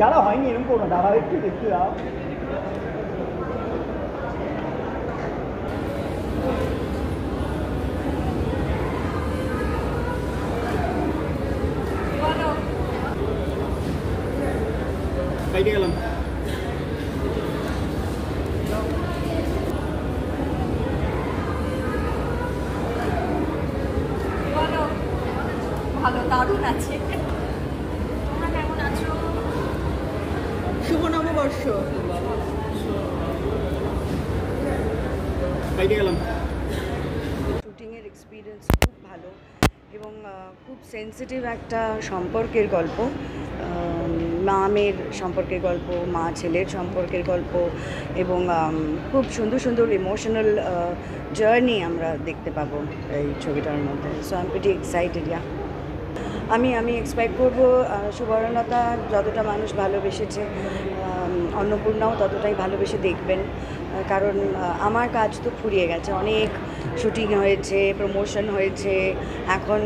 দাঁড়াও হয়নি এরকম করো না, দাঁড়াও একটু একটু দাও। বাইরে গেলাম। ভালো, দারুণ আছে। তোমরা কেমন আছো? শুভ নববর্ষ। বাইরে গেলাম। শুটিংয়ের এক্সপিরিয়েন্স খুব ভালো এবং খুব সেন্সিটিভ একটা সম্পর্কের গল্প, মা মেয়ের সম্পর্কের গল্প, মা ছেলের সম্পর্কের গল্প এবং খুব সুন্দর সুন্দর ইমোশনাল জার্নি আমরা দেখতে পাবো এই ছবিটার মধ্যে। So I am pretty excited. আমি এক্সপেক্ট করবো সুবর্ণলতা যতটা মানুষ ভালোবেসেছে, অন্নপূর্ণাও ততটাই ভালোবেসে দেখবেন, কারণ আমার কাজ তো ফুরিয়ে গেছে, অনেক শুটিং হয়েছে, প্রমোশন হয়েছে, এখন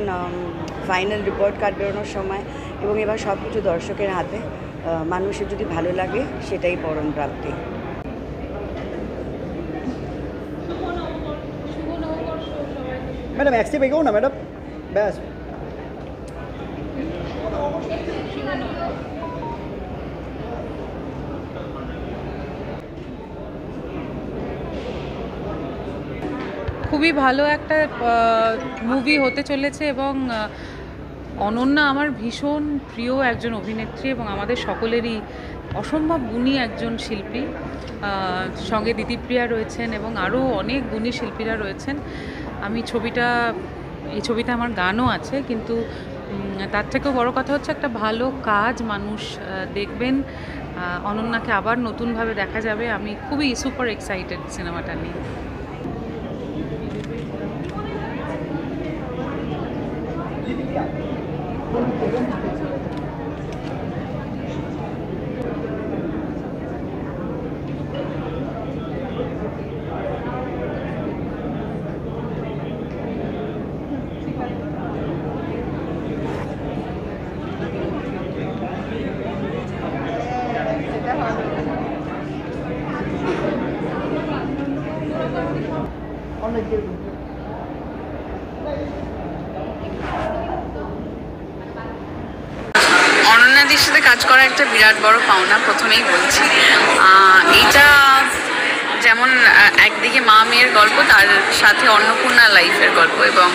ফাইনাল রিপোর্ট কার্ড বেরোনোর সময় এবং এবার সব কিছু দর্শকের হাতে। মানুষের যদি ভালো লাগে সেটাই পরম প্রাপ্তি। ম্যাডাম এক স্টেপ এগোও না ম্যাডাম, ব্যাস। খুবই ভালো একটা মুভি হতে চলেছে এবং অনন্যা আমার ভীষণ প্রিয় একজন অভিনেত্রী এবং আমাদের সকলেরই অসম্ভব গুণী একজন শিল্পী। সঙ্গে দিদিপ্রিয়া রয়েছেন এবং আরও অনেক গুণী শিল্পীরা রয়েছেন। এই ছবিতে আমার গানও আছে, কিন্তু তার থেকেও বড় কথা হচ্ছে একটা ভালো কাজ মানুষ দেখবেন। অনন্যাকে আবার নতুনভাবে দেখা যাবে। আমি খুবই সুপার এক্সাইটেড সিনেমাটা নিয়ে। অনন্যাদির সাথে কাজ করা একটা বিরাট বড় পাওনা, প্রথমেই বলছি। এইটা যেমন একদিকে মা মেয়ের গল্প, তার সাথে অন্নপূর্ণা লাইফের গল্প, এবং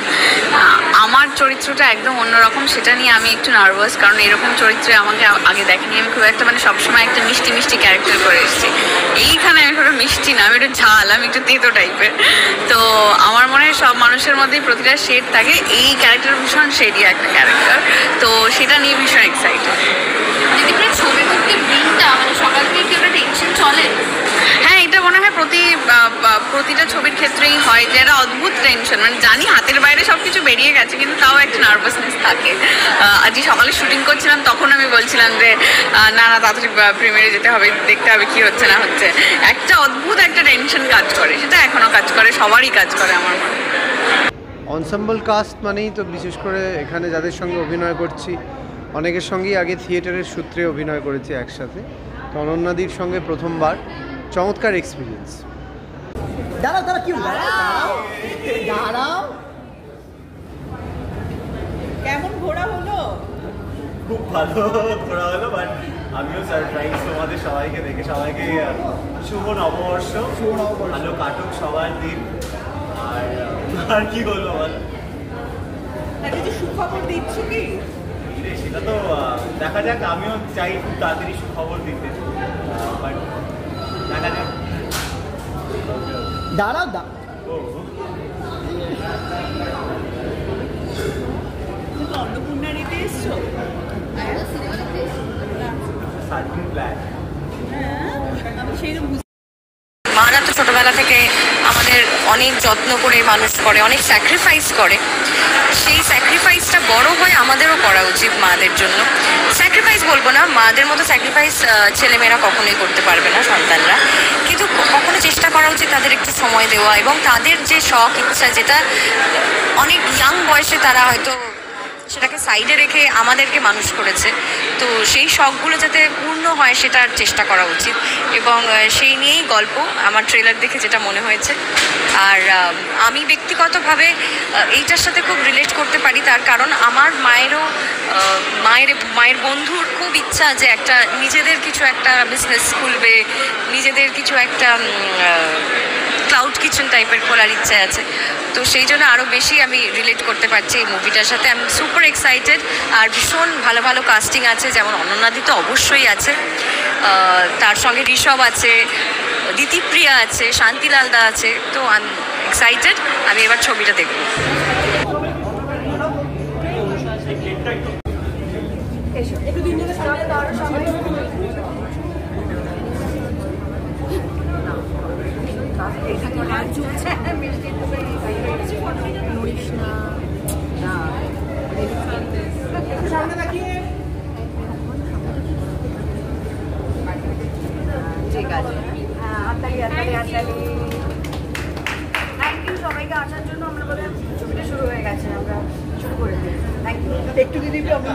আমার চরিত্রটা একদম অন্যরকম। সেটা নিয়ে আমি একটু নার্ভাস, কারণ এরকম চরিত্রে আমাকে আগে দেখেনি। আমি খুব একটা সবসময় একটা মিষ্টি মিষ্টি ক্যারেক্টার করে এসেছি। এইখানে আমি একটা মিষ্টি না, আমি একটু ঝাল, আমি একটু তেতো টাইপের। তো আমার মনে হয় সব মানুষের মধ্যেই প্রতিটা শেড থাকে, এই ক্যারেক্টার ভীষণ শেডি একটা ক্যারেক্টার, তো সেটা নিয়ে ভীষণ এক্সাইটেড। ছবি মুক্তির দিনটা সকাল থেকে কি একটা টেনশন চলে? হ্যাঁ, এটা মনে হয় প্রতিটা ছবির ক্ষেত্রেই হয়, যে একটা অদ্ভুত টেনশন। জানি হাতের বাইরে সব কিছু বেরিয়ে গেছে, কিন্তু তাও একটা নার্ভাসনেস থাকে। আজকে সকালে শুটিং করছিলাম, তখন আমি বলছিলাম যে না তাড়াতাড়ি প্রিমিয়ারে যেতে হবে, দেখতে হবে কি হচ্ছে না হচ্ছে। একটা অদ্ভুত একটা টেনশন কাজ করে, সেটা এখনো কাজ করে, সবারই কাজ করে আমার মনে হয়। অনসাম্বল কাস্ট মানেই তো, বিশেষ করে এখানে যাদের সঙ্গে অভিনয় করছি অনেকের সঙ্গেই আগে থিয়েটারের সূত্রে অভিনয় করেছি একসাথে। তো অনন্যাদির সঙ্গে প্রথমবার, চমৎকার এক্সপিরিয়েন্স। দাঁড়াও দাঁড়াও, কি দাঁড়াও। কেমন ঘোরা হলো? খুব ভালো ঘোরা হলো, বাট আমিও সারপ্রাইজ তোমাদের সবাইকে দেখে। সবাইকে শুভ নববর্ষ, ভালো কাটুক সবার দিন। আর কি বলবো বল, কিছু সুখবর দিচ্ছ কি? সেটা তো দেখা যাক। আমিও চাই খুব তাড়াতাড়ি সুখবর দিতে, বাট দেখা যাক। দাঁড়াও অন্নপূর্ণা নিতে এসছো? Sardine plan. আমি সেইরকম মারা তো ছোটবেলা থেকে আমাদের অনেক যত্ন করে মানুষ করে, অনেক স্যাক্রিফাইস করে। সেই স্যাক্রিফাইসটা বড় হয়ে আমাদেরও করা উচিত মাদের জন্য। স্যাক্রিফাইস বলবো না, মাদের মতো স্যাক্রিফাইস ছেলেমেয়েরা কখনোই করতে পারবে না, সন্তানরা। কিন্তু কখনো চেষ্টা করা উচিত তাদের একটু সময় দেওয়া, এবং তাদের যে শখ ইচ্ছা, যেটা অনেক ইয়াং বয়সে তারা হয়তো সেটাকে সাইডে রেখে আমাদেরকে মানুষ করেছে, তো সেই শখগুলো যাতে পূর্ণ হয় সেটার চেষ্টা করা উচিত, এবং সেই নিয়েই গল্প আমার ট্রেলার দেখে যেটা মনে হয়েছে। আর আমি ব্যক্তিগতভাবে এইটার সাথে খুব রিলেট করতে পারি, তার কারণ আমার মায়ের বন্ধুর খুব ইচ্ছা যে একটা নিজেদের কিছু একটা বিজনেস খুলবে, নিজেদের কিছু একটা ক্লাউড কিচেন টাইপের খোলার ইচ্ছে আছে। তো সেই জন্য আরও বেশি আমি রিলেট করতে পারছি এই মুভিটার সাথে। আমি সুপার এক্সাইটেড, আর ভীষণ ভালো ভালো কাস্টিং আছে, যেমন অনন্যাদি তো অবশ্যই আছে, তার সঙ্গে ঋষভ আছে, দিতিপ্রিয়া আছে, শান্তিলালদা আছে। তো আমি এক্সাইটেড, আমি এবার ছবিটা দেখব। ঠিক আছে, থ্যাংক ইউ সবাইকে আসার জন্য। আমরা বোধহয় ছবিটা শুরু হয়ে গেছে, আমরা শুরু করে দিই। Thank you. একটু দিদি আপনি